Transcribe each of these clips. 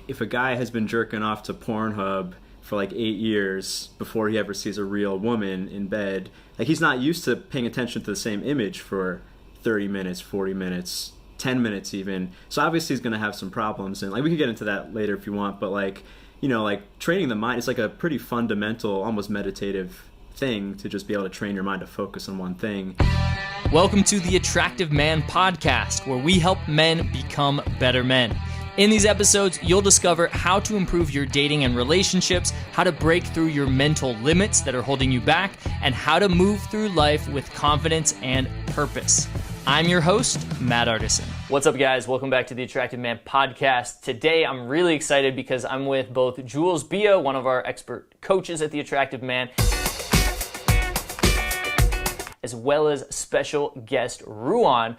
if a guy has been jerking off to Pornhub for like 8 years before he ever sees a real woman in bed, like he's not used to paying attention to the same image for 30 minutes, 40 minutes, 10 minutes even. So obviously he's going to have some problems, and like we could get into that later if you want, but like, you know, like training the mind is like a pretty fundamental, almost meditative thing to just be able to train your mind to focus on one thing. Welcome to the Attractive Man Podcast, where we help men become better men. In these episodes, you'll discover how to improve your dating and relationships, how to break through your mental limits that are holding you back, and how to move through life with confidence and purpose. I'm your host, Matt Artisan. What's up, guys? Welcome back to the Attractive Man Podcast. Today, I'm really excited because I'm with both Jules Bia, one of our expert coaches at the Attractive Man, as well as special guest Ruwan,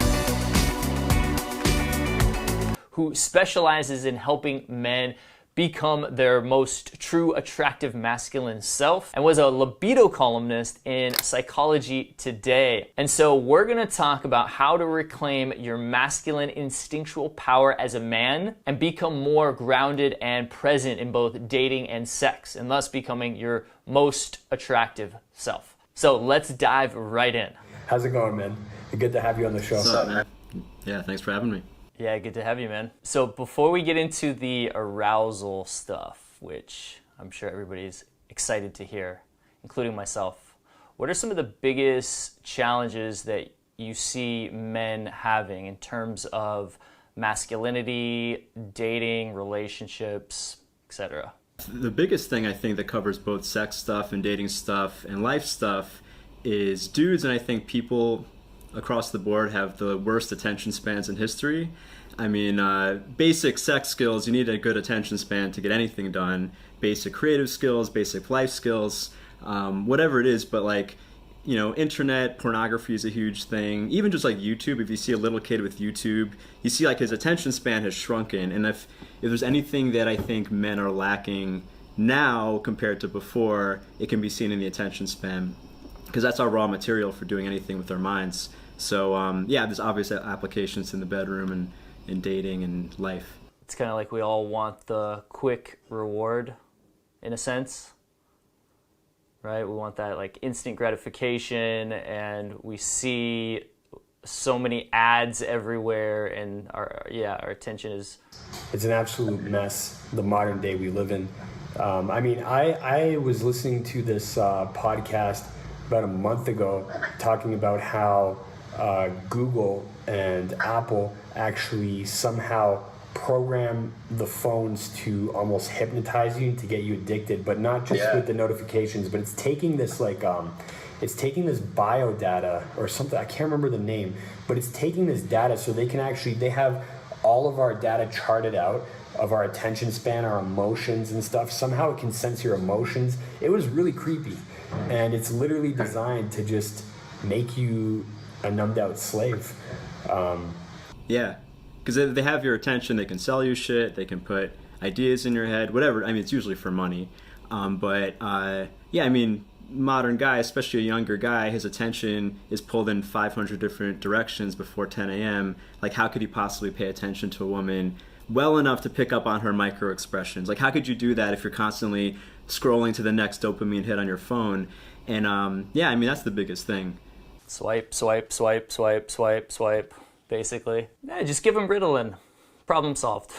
who specializes in helping men become their most true attractive masculine self and was a libido columnist in Psychology Today. And so we're gonna talk about how to reclaim your masculine instinctual power as a man and become more grounded and present in both dating and sex, and thus becoming your most attractive self. So let's dive right in. How's it going, man? Good to have you on the show. What's up, man? Yeah, thanks for having me. Yeah, good to have you, man. So before we get into the arousal stuff, which I'm sure everybody's excited to hear, including myself, what are some of the biggest challenges that you see men having in terms of masculinity, dating, relationships, etc.? The biggest thing I think that covers both sex stuff and dating stuff and life stuff is dudes, and I think people across the board have the worst attention spans in history. I mean, basic sex skills, you need a good attention span to get anything done. Basic creative skills, basic life skills, whatever it is. But like, you know, internet, pornography is a huge thing. Even just like YouTube, if you see a little kid with YouTube, you see like his attention span has shrunken. And if there's anything that I think men are lacking now compared to before, it can be seen in the attention span, because that's our raw material for doing anything with our minds. So yeah, there's obvious applications in the bedroom and in dating and life. It's kind of like we all want the quick reward, in a sense, right? We want that like instant gratification, and we see so many ads everywhere, and our attention is... It's an absolute mess, the modern day we live in. I was listening to this podcast about a month ago talking about how Google and Apple actually somehow program the phones to almost hypnotize you, to get you addicted, but not just with the notifications, but it's taking this it's taking this bio data or something, I can't remember the name, but it's taking this data so they have all of our data charted out of our attention span, our emotions and stuff. Somehow it can sense your emotions. It was really creepy. And it's literally designed to just make you a numbed out slave. Yeah, because they have your attention, they can sell you shit, they can put ideas in your head, whatever. I mean, it's usually for money. Yeah, I mean, modern guy, especially a younger guy, his attention is pulled in 500 different directions before 10 a.m. Like, how could he possibly pay attention to a woman well enough to pick up on her micro expressions? Like, how could you do that if you're constantly scrolling to the next dopamine hit on your phone? And yeah, I mean, that's the biggest thing. Swipe, swipe, swipe, swipe, swipe, swipe, basically. Yeah, just give them Ritalin. Problem solved.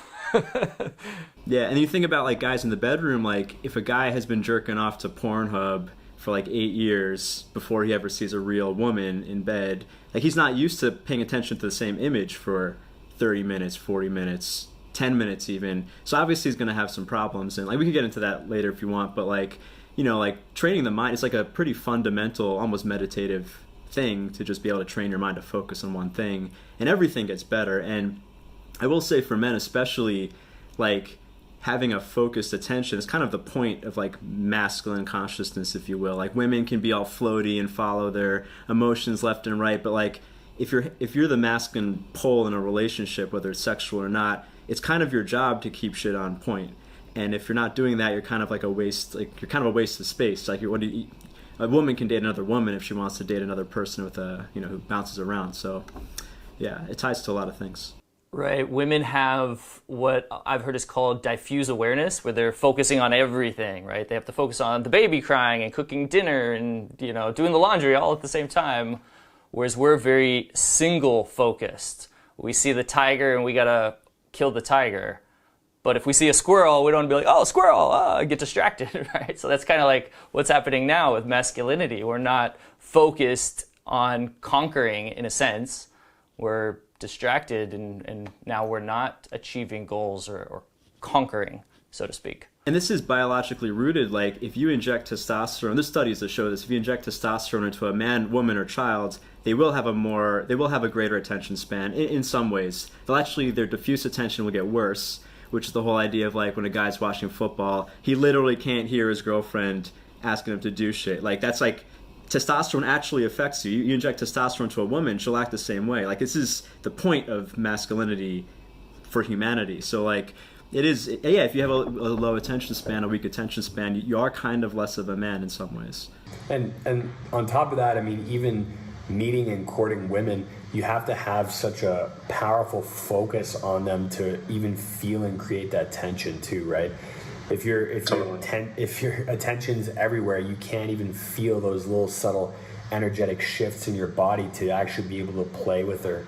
Yeah, and you think about like guys in the bedroom, like if a guy has been jerking off to Pornhub for like 8 years before he ever sees a real woman in bed, like he's not used to paying attention to the same image for 30 minutes, 40 minutes, 10 minutes even. So obviously he's going to have some problems, and like we could get into that later if you want, but like, you know, like training the mind is like a pretty fundamental, almost meditative thing to just be able to train your mind to focus on one thing, and everything gets better. And I will say for men especially, like having a focused attention is kind of the point of like masculine consciousness, if you will. Like women can be all floaty and follow their emotions left and right, but like if you're the masculine pole in a relationship, whether it's sexual or not, it's kind of your job to keep shit on point. And if you're not doing that, you're kind of like a waste. Like you're kind of a waste of space. Like a woman can date another woman if she wants to date another person with who bounces around. So yeah, it ties to a lot of things. Right. Women have what I've heard is called diffuse awareness, where they're focusing on everything, right? They have to focus on the baby crying and cooking dinner and, doing the laundry all at the same time. Whereas we're very single focused. We see the tiger and we gotta kill the tiger. But if we see a squirrel, we don't be like, oh, squirrel, get distracted, right? So that's kind of like what's happening now with masculinity. We're not focused on conquering in a sense. We're distracted and now we're not achieving goals or conquering, so to speak. And this is biologically rooted. Like if you inject testosterone, there's studies that show this, if you inject testosterone into a man, woman, or child, they will have a greater attention span in some ways. Their diffuse attention will get worse, which is the whole idea of like when a guy's watching football, he literally can't hear his girlfriend asking him to do shit. Like that's like, testosterone actually affects you. You inject testosterone to a woman, she'll act the same way. Like this is the point of masculinity for humanity. So like it is, yeah, if you have a low attention span, a weak attention span, you are kind of less of a man in some ways. And on top of that, I mean, even meeting and courting women, you have to have such a powerful focus on them to even feel and create that tension too, right? If your attention's everywhere, you can't even feel those little subtle energetic shifts in your body to actually be able to play with her,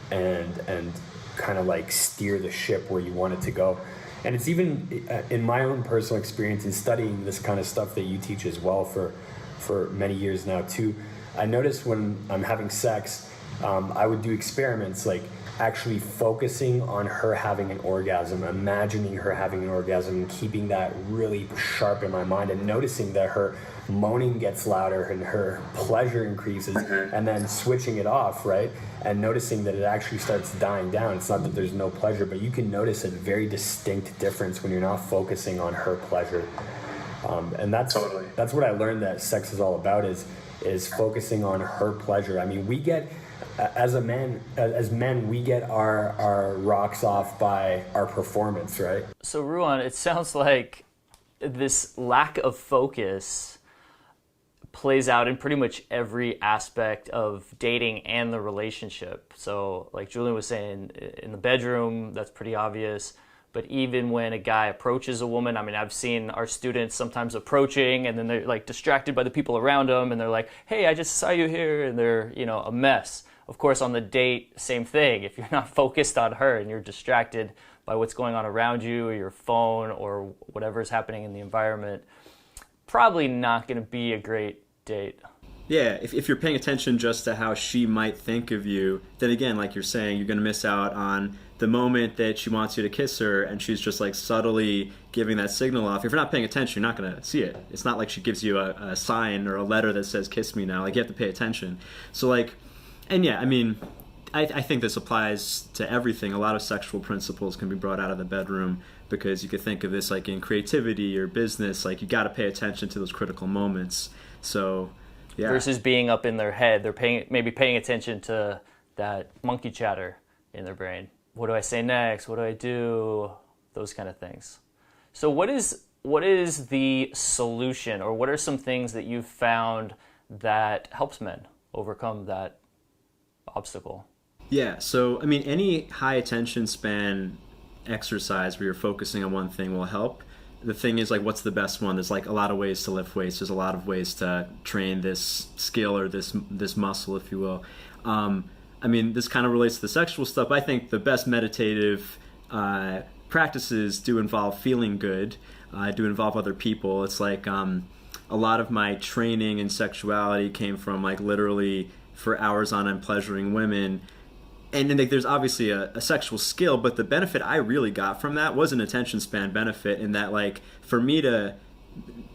and kind of like steer the ship where you want it to go. And it's even in my own personal experience in studying this kind of stuff that you teach as well for many years now too. I noticed when I'm having sex, I would do experiments like actually focusing on her having an orgasm, imagining her having an orgasm, and keeping that really sharp in my mind, and noticing that her moaning gets louder and her pleasure increases, and then switching it off, right? And noticing that it actually starts dying down. It's not that there's no pleasure, but you can notice a very distinct difference when you're not focusing on her pleasure. And that's what I learned that sex is all about, is focusing on her pleasure. I mean, we get, as men, we get our rocks off by our performance, right? So Ruwan, it sounds like this lack of focus plays out in pretty much every aspect of dating and the relationship. So like Julian was saying, in the bedroom, that's pretty obvious. But even when a guy approaches a woman, I mean, I've seen our students sometimes approaching and then they're like distracted by the people around them and they're like, hey, I just saw you here, and they're, a mess. Of course, on the date, same thing. If you're not focused on her and you're distracted by what's going on around you or your phone or whatever's happening in the environment, probably not going to be a great date. Yeah, if you're paying attention just to how she might think of you, then again, like you're saying, you're going to miss out on the moment that she wants you to kiss her and she's just like subtly giving that signal off. If you're not paying attention, you're not going to see it. It's not like she gives you a sign or a letter that says, kiss me now. Like, you have to pay attention. So like, and yeah, I mean, I think this applies to everything. A lot of sexual principles can be brought out of the bedroom, because you could think of this like in creativity or business, like you got to pay attention to those critical moments. So yeah. Versus being up in their head, they're maybe paying attention to that monkey chatter in their brain. What do I say next? What do I do? Those kind of things. So what is the solution, or what are some things that you've found that helps men overcome that obstacle? Yeah, so I mean, any high attention span exercise where you're focusing on one thing will help. The thing is, like, what's the best one? There's like a lot of ways to lift weights. There's a lot of ways to train this skill or this muscle, if you will. I mean, this kind of relates to the sexual stuff. I think the best meditative practices do involve feeling good, do involve other people. It's like a lot of my training in sexuality came from like literally for hours on end pleasuring women. And then there's obviously a sexual skill, but the benefit I really got from that was an attention span benefit, in that like for me to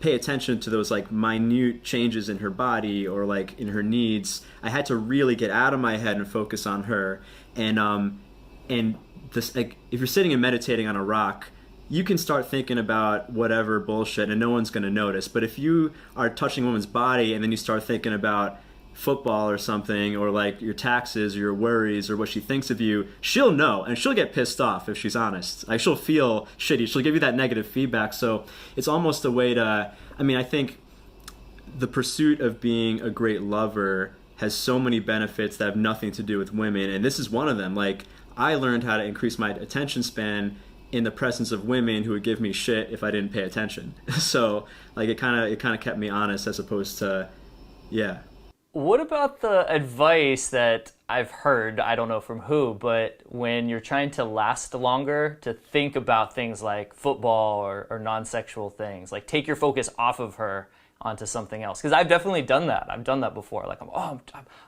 pay attention to those like minute changes in her body or like in her needs, I had to really get out of my head and focus on her. And this, like, if you're sitting and meditating on a rock, you can start thinking about whatever bullshit and no one's going to notice. But if you are touching a woman's body and then you start thinking about football or something, or like your taxes or your worries or what she thinks of you, she'll know, and she'll get pissed off if she's honest. Like, she'll feel shitty. She'll give you that negative feedback. So it's almost a way to, I mean, I think the pursuit of being a great lover has so many benefits that have nothing to do with women, and this is one of them. Like, I learned how to increase my attention span in the presence of women who would give me shit if I didn't pay attention. So like it kind of kept me honest as opposed to, yeah. What about the advice that I've heard, I don't know from who, but when you're trying to last longer, to think about things like football or non-sexual things, like take your focus off of her onto something else? Because I've definitely done that. I've done that before. Like I'm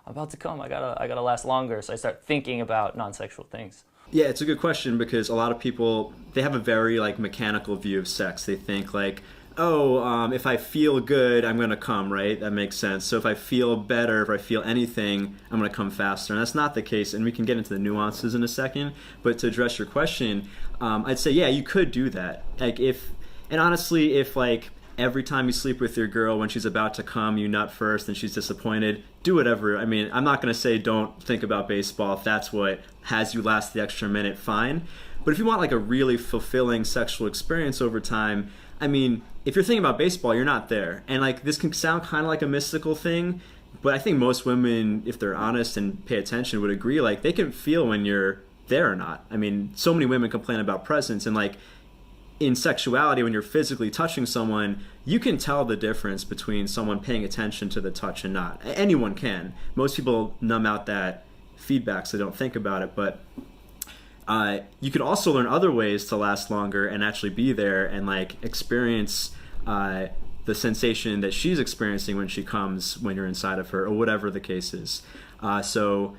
about to come. I gotta last longer. So I start thinking about non-sexual things. Yeah, it's a good question because a lot of people, they have a very like mechanical view of sex. They think like, oh, if I feel good, I'm going to come, right? That makes sense. So if I feel better, if I feel anything, I'm going to come faster. And that's not the case. And we can get into the nuances in a second. But to address your question, I'd say, yeah, you could do that. Like and honestly, if like every time you sleep with your girl, when she's about to come, you nut first and she's disappointed, do whatever. I mean, I'm not going to say don't think about baseball. If that's what has you last the extra minute, fine. But if you want like a really fulfilling sexual experience over time, I mean, if you're thinking about baseball, you're not there. And like this can sound kind of like a mystical thing, but I think most women, if they're honest and pay attention, would agree like they can feel when you're there or not. I mean, so many women complain about presence, and like in sexuality, when you're physically touching someone, you can tell the difference between someone paying attention to the touch and not. Anyone can. Most people numb out that feedback so they don't think about it, but you could also learn other ways to last longer and actually be there and like experience the sensation that she's experiencing when she comes, when you're inside of her, or whatever the case is. So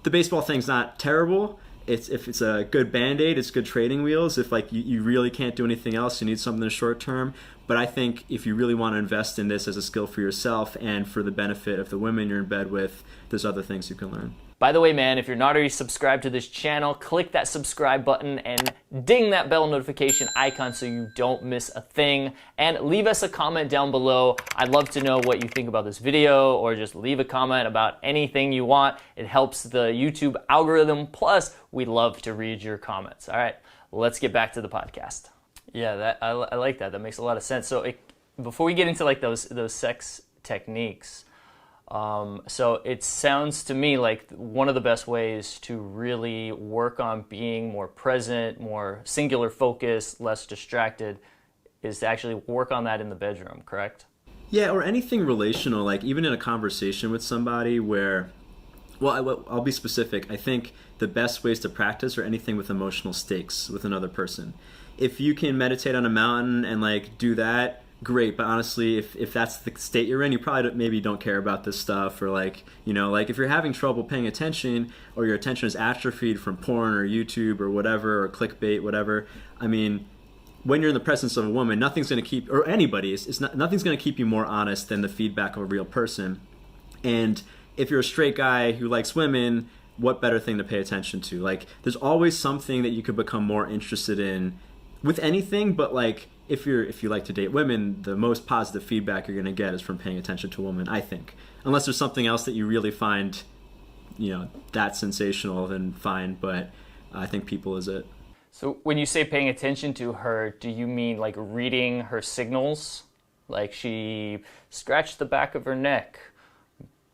the baseball thing's not terrible. If it's a good Band-Aid, it's good training wheels. If like you really can't do anything else, you need something in the short term. But I think if you really want to invest in this as a skill for yourself and for the benefit of the women you're in bed with, there's other things you can learn. By the way, man, if you're not already subscribed to this channel, click that subscribe button and ding that bell notification icon so you don't miss a thing. And leave us a comment down below. I'd love to know what you think about this video, or just leave a comment about anything you want. It helps the YouTube algorithm. Plus, we love to read your comments. All right, let's get back to the podcast. Yeah, I like that. That makes a lot of sense. So before we get into like those sex techniques, so it sounds to me like one of the best ways to really work on being more present, more singular focus, less distracted, is to actually work on that in the bedroom, correct? Yeah, or anything relational, like even in a conversation with somebody where, well, I'll be specific. I think the best ways to practice are anything with emotional stakes with another person. If you can meditate on a mountain and like do that, great. But honestly, if that's the state you're in, you probably maybe don't care about this stuff, or like, you know, like if you're having trouble paying attention, or your attention is atrophied from porn or YouTube or whatever, or clickbait, whatever. I mean, when you're in the presence of a woman, nothing's going to keep, or anybody, nothing's going to keep you more honest than the feedback of a real person. And if you're a straight guy who likes women, what better thing to pay attention to? Like, there's always something that you could become more interested in with anything, but like, if you like to date women, the most positive feedback you're going to get is from paying attention to a woman, I think. Unless there's something else that you really find, you know, that sensational, then fine. But I think people is it. So when you say paying attention to her, do you mean like reading her signals? Like she scratched the back of her neck.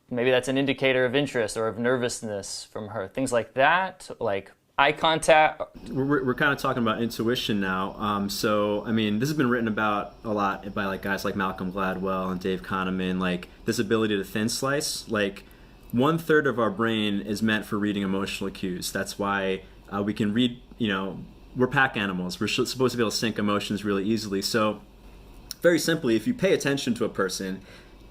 Maybe that's an indicator of interest or of nervousness from her. Things like that, like eye contact. We're kind of talking about intuition now. So, I mean, this has been written about a lot by like guys like Malcolm Gladwell and Dave Kahneman, like this ability to thin slice. Like 1/3 of our brain is meant for reading emotional cues. That's why we can read, you know, we're pack animals. We're supposed to be able to sync emotions really easily. So very simply, if you pay attention to a person,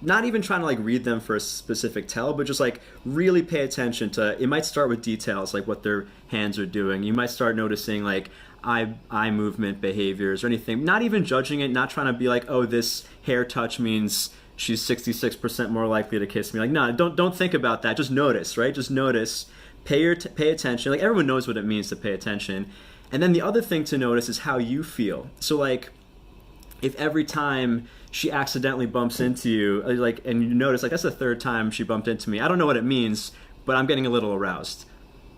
not even trying to like read them for a specific tell, but just like really pay attention to, it might start with details like what their hands are doing. You might start noticing like eye movement behaviors or anything, not even judging it, not trying to be like, oh, this hair touch means she's 66% more likely to kiss me. Like, no, don't think about that. Just notice, right? Just notice, pay attention. Like everyone knows what it means to pay attention. And then the other thing to notice is how you feel. So like, if every time she accidentally bumps into you, like, and you notice, like, that's the 3rd time she bumped into me. I don't know what it means, but I'm getting a little aroused.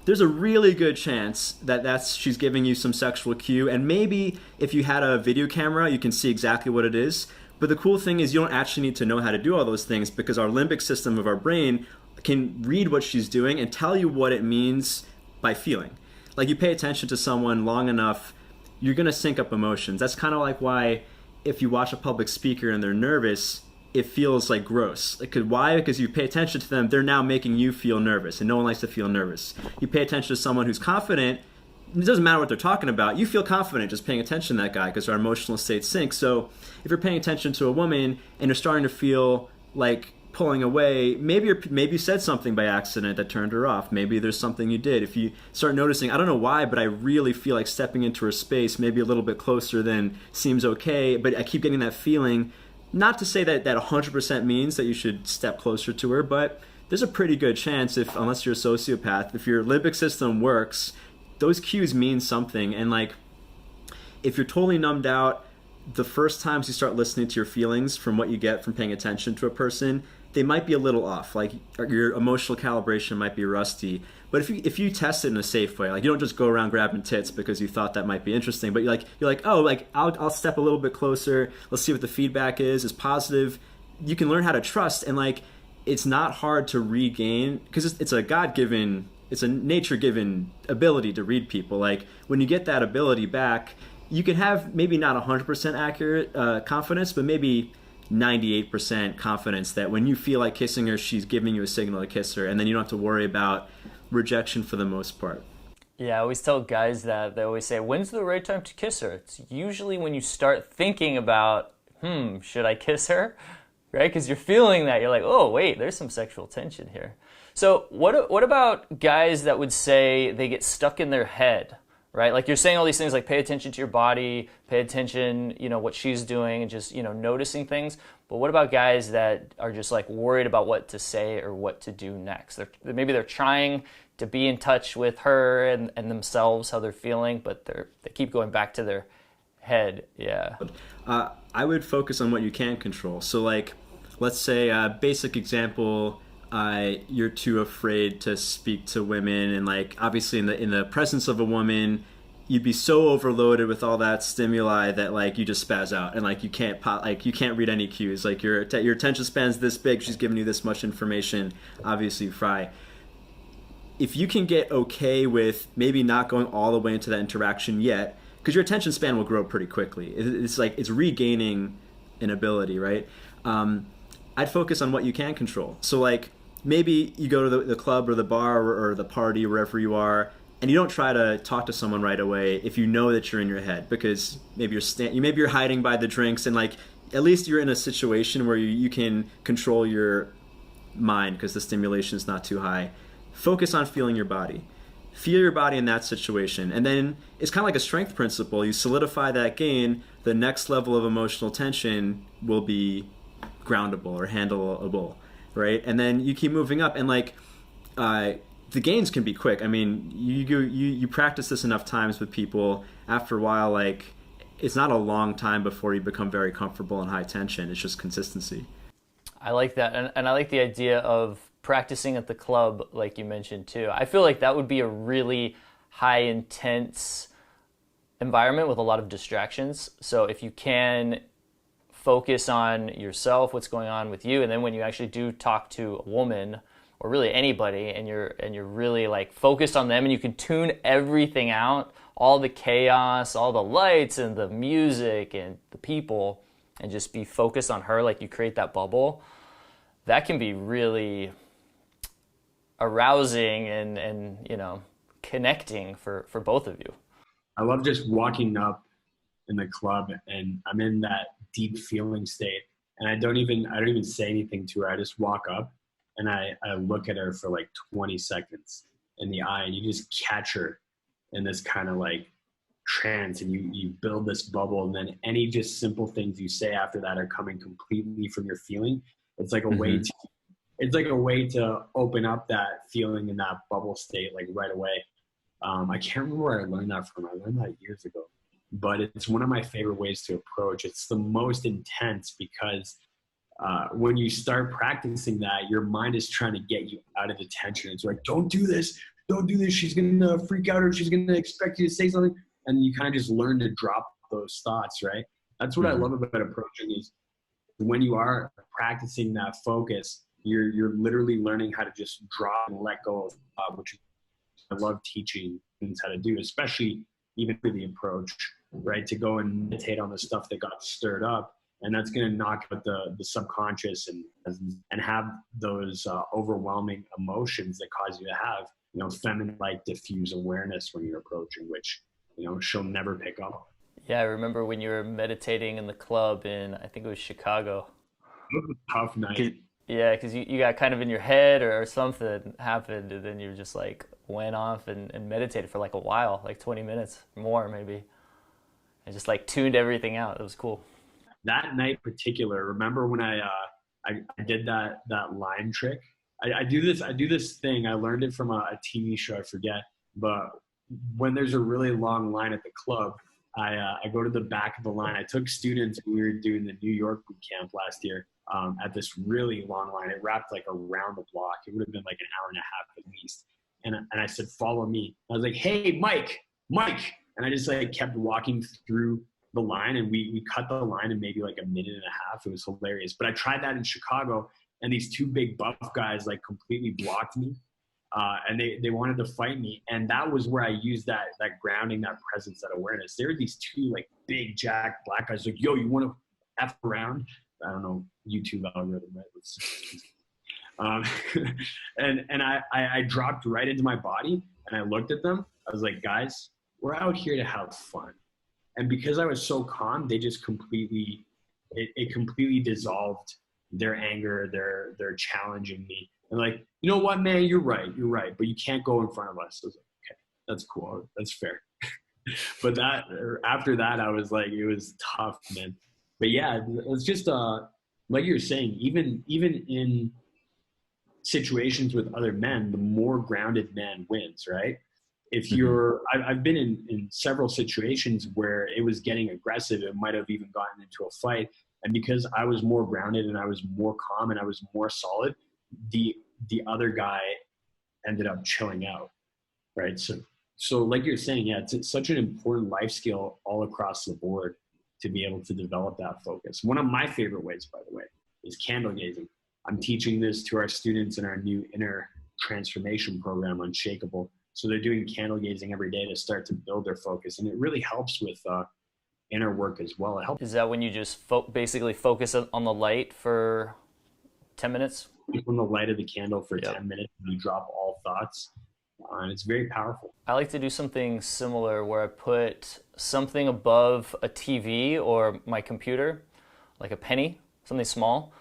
There's a really good chance that she's giving you some sexual cue, and maybe if you had a video camera, you can see exactly what it is. But the cool thing is you don't actually need to know how to do all those things, because our limbic system of our brain can read what she's doing and tell you what it means by feeling. like you pay attention to someone long enough, you're going to sync up emotions. That's kind of like why if you watch a public speaker and they're nervous, it feels like gross. Why? Because you pay attention to them, they're now making you feel nervous, and no one likes to feel nervous. You pay attention to someone who's confident, it doesn't matter what they're talking about. You feel confident just paying attention to that guy because our emotional state syncs. So if you're paying attention to a woman and you're starting to feel like pulling away, maybe you said something by accident that turned her off. Maybe there's something you did. If you start noticing, I don't know why, but I really feel like stepping into her space, maybe a little bit closer than seems okay, but I keep getting that feeling. Not to say that 100% means that you should step closer to her, but there's a pretty good chance, unless you're a sociopath, if your limbic system works, those cues mean something. And like, if you're totally numbed out, the first times you start listening to your feelings from what you get from paying attention to a person, they might be a little off. Like your emotional calibration might be rusty. But if you test it in a safe way, like you don't just go around grabbing tits because you thought that might be interesting, but you're like, oh, like I'll step a little bit closer. Let's see what the feedback is positive. You can learn how to trust, and like it's not hard to regain because it's a nature-given ability to read people. Like when you get that ability back, you can have maybe not 100% accurate confidence, but maybe 98% confidence that when you feel like kissing her, she's giving you a signal to kiss her, and then you don't have to worry about rejection for the most part. Yeah, I always tell guys that. They always say, when's the right time to kiss her? It's usually when you start thinking about, should I kiss her? Right? Because you're feeling that. You're like, oh, wait, there's some sexual tension here. So what about guys that would say they get stuck in their head, right? Like you're saying all these things like pay attention to your body, pay attention, what she's doing, and just, noticing things. But what about guys that are just like worried about what to say or what to do next? Maybe they're trying to be in touch with her and themselves, how they're feeling, but they keep going back to their head. Yeah. I would focus on what you can control. So like, let's say a basic example, you're too afraid to speak to women, and like obviously in the presence of a woman, you'd be so overloaded with all that stimuli that like you just spaz out, and like you can't read any cues. Like your attention span's this big, she's giving you this much information, obviously you fry. If you can get okay with maybe not going all the way into that interaction yet, because your attention span will grow pretty quickly. It's regaining an ability, right? I'd focus on what you can control. So like maybe you go to the club or the bar or the party, wherever you are, and you don't try to talk to someone right away if you know that you're in your head, because maybe you're hiding by the drinks, and like at least you're in a situation where you can control your mind because the stimulation is not too high. Focus on feeling your body. Feel your body in that situation, and then it's kind of like a strength principle. You solidify that gain, the next level of emotional tension will be groundable or handleable, right? And then you keep moving up, and like the gains can be quick. I mean, you practice this enough times with people, after a while, like it's not a long time before you become very comfortable in high tension. It's just consistency. I like that, and I like the idea of practicing at the club, like you mentioned too. I feel like that would be a really high intense environment with a lot of distractions. So if you can focus on yourself, what's going on with you, and then when you actually do talk to a woman or really anybody, and you're really like focused on them, and you can tune everything out, all the chaos, all the lights and the music and the people, and just be focused on her, like you create that bubble, that can be really arousing and connecting for both of you. I love just walking up in the club and I'm in that deep feeling state, and I don't even say anything to her. I just walk up and I look at her for like 20 seconds in the eye, and you just catch her in this kind of like trance, and you build this bubble, and then any just simple things you say after that are coming completely from your feeling. It's like a way to open up that feeling in that bubble state like right away. I can't remember where I learned that from. I learned that years ago, but it's one of my favorite ways to approach. It's the most intense because when you start practicing that, your mind is trying to get you out of the tension. It's like, don't do this. She's going to freak out, or she's going to expect you to say something. And you kind of just learn to drop those thoughts, right? That's what I love about approaching is when you are practicing that focus, you're literally learning how to just drop and let go of which is I love teaching students how to do, especially even for the approach, right? To go and meditate on the stuff that got stirred up, and that's going to knock out the subconscious and have those overwhelming emotions that cause you to have, feminine like diffuse awareness when you're approaching, which, she'll never pick up. Yeah, I remember when you were meditating in the club in, I think it was Chicago. It was a tough night. Yeah, because you got kind of in your head or something happened, and then you just like went off and meditated for like a while, like 20 minutes more maybe, and just like tuned everything out. It was cool. That night in particular, remember when I did that line trick? I do this thing. I learned it from a TV show, I forget, but when there's a really long line at the club, I go to the back of the line. I took students, we were doing the New York boot camp last year, at this really long line. It wrapped like around the block. It would have been like an hour and a half at least. And I said, follow me. I was like, hey, Mike. And I just like kept walking through the line, and we cut the line in maybe like a minute and a half. It was hilarious. But I tried that in Chicago, and these two big buff guys like completely blocked me. And they wanted to fight me. And that was where I used that grounding, that presence, that awareness. There were these two like big jack black guys like, yo, you want to F around? I don't know, YouTube algorithm, right? And I dropped right into my body, and I looked at them. I was like, guys, we're out here to have fun. And because I was so calm, they just completely dissolved their anger, their challenging me. And like, you know what, man, you're right, but you can't go in front of us. I was like, okay, that's cool, that's fair. But after that, I was like, it was tough, man. But yeah, it's just like you're saying, even in situations with other men, the more grounded man wins, right? If you're, I've been in several situations where it was getting aggressive. It might have even gotten into a fight. And because I was more grounded and I was more calm and I was more solid, the other guy ended up chilling out, right? So like you're saying, yeah, it's such an important life skill all across the board to be able to develop that focus. One of my favorite ways, by the way, is candle gazing. I'm teaching this to our students in our new inner transformation program, Unshakable. So they're doing candle gazing every day to start to build their focus. And it really helps with inner work as well. It helps. Is that when you just basically focus on the light for 10 minutes? On the light of the candle for 10 minutes, and you drop all thoughts. And it's very powerful. I like to do something similar where I put something above a TV or my computer, like a penny, something small,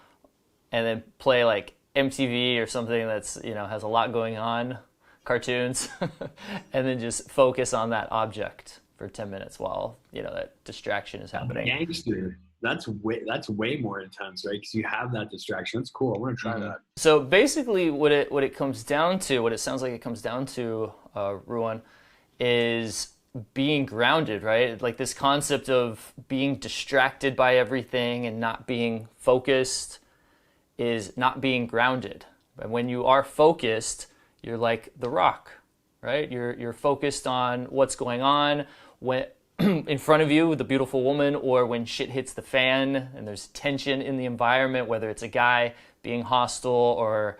and then play like MTV or something that's, has a lot going on, cartoons, and then just focus on that object for 10 minutes while, that distraction is happening. Gangster. That's way more intense, right? Because you have that distraction. That's cool. I want to try that. So basically what it comes down to, what it sounds like it comes down to, Ruwan, is being grounded, right? Like this concept of being distracted by everything and not being focused is not being grounded. And when you are focused, you're like the rock, right? You're focused on what's going on when in front of you, the beautiful woman, or when shit hits the fan and there's tension in the environment, whether it's a guy being hostile or,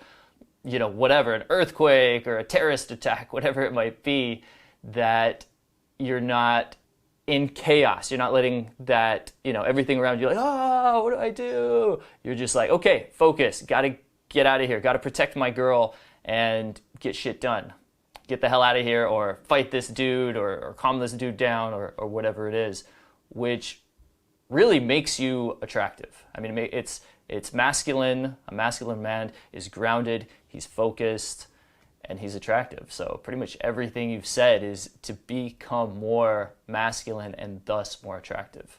whatever, an earthquake or a terrorist attack, whatever it might be, that you're not in chaos. You're not letting that, everything around you like, oh, what do I do? You're just like, okay, focus, got to get out of here, got to protect my girl and get shit done. Get the hell out of here, or fight this dude, or calm this dude down, or whatever it is, which really makes you attractive. I mean, it's masculine. A masculine man is grounded, he's focused, and he's attractive. So pretty much everything you've said is to become more masculine and thus more attractive.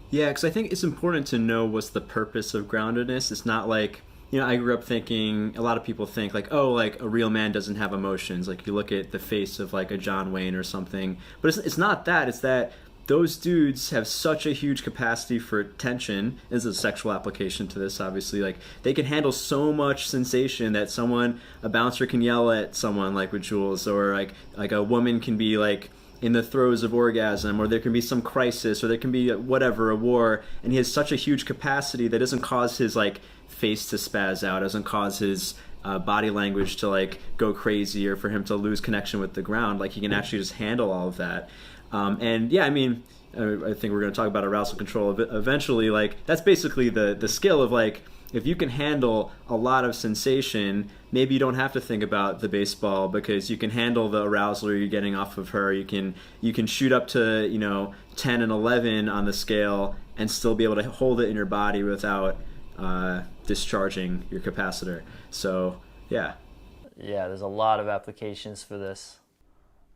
Yeah, because I think it's important to know what's the purpose of groundedness. It's not like, I grew up thinking, a lot of people think like, oh, like a real man doesn't have emotions. Like you look at the face of like a John Wayne or something. But it's not that. It's that those dudes have such a huge capacity for tension. There's a sexual application to this, obviously. Like they can handle so much sensation that a bouncer can yell at someone like with Jules, or like a woman can be like in the throes of orgasm, or there can be some crisis, or there can be whatever, a war. And he has such a huge capacity that doesn't cause his like face to spaz out, doesn't cause his body language to like go crazy or for him to lose connection with the ground. Like he can actually just handle all of that. And yeah, I mean, I think we're going to talk about arousal control eventually. Like that's basically the skill of like, if you can handle a lot of sensation, maybe you don't have to think about the baseball because you can handle the arousal you're getting off of her. You can shoot up to 10 and 11 on the scale and still be able to hold it in your body without discharging your capacitor. So yeah. Yeah, there's a lot of applications for this.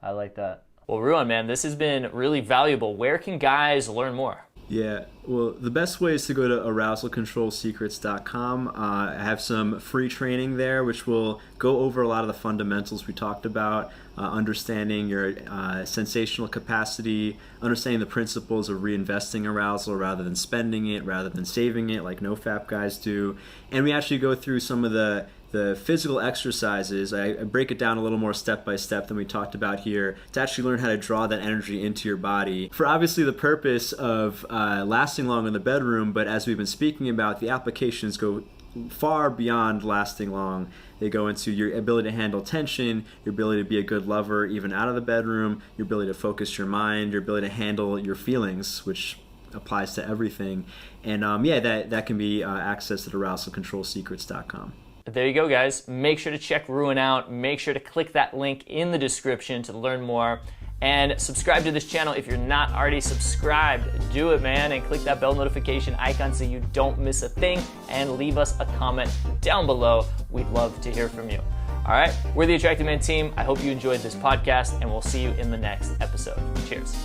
I like that. Well, Ruwan, man, this has been really valuable. Where can guys learn more? Yeah, well, the best way is to go to arousalcontrolsecrets.com. I have some free training there, which will go over a lot of the fundamentals we talked about, understanding your sensational capacity, understanding the principles of reinvesting arousal rather than spending it, rather than saving it like no-fap guys do. And we actually go through some of the physical exercises. I break it down a little more step by step than we talked about here to actually learn how to draw that energy into your body for obviously the purpose of lasting long in the bedroom, but as we've been speaking about, the applications go far beyond lasting long. They go into your ability to handle tension, your ability to be a good lover even out of the bedroom, your ability to focus your mind, your ability to handle your feelings, which applies to everything. And that can be accessed at arousalcontrolsecrets.com. There you go, guys. Make sure to check Ruwan out. Make sure to click that link in the description to learn more. And subscribe to this channel if you're not already subscribed. Do it, man, and click that bell notification icon so you don't miss a thing, and leave us a comment down below. We'd love to hear from you. All right, we're the Attractive Man team. I hope you enjoyed this podcast, and we'll see you in the next episode. Cheers.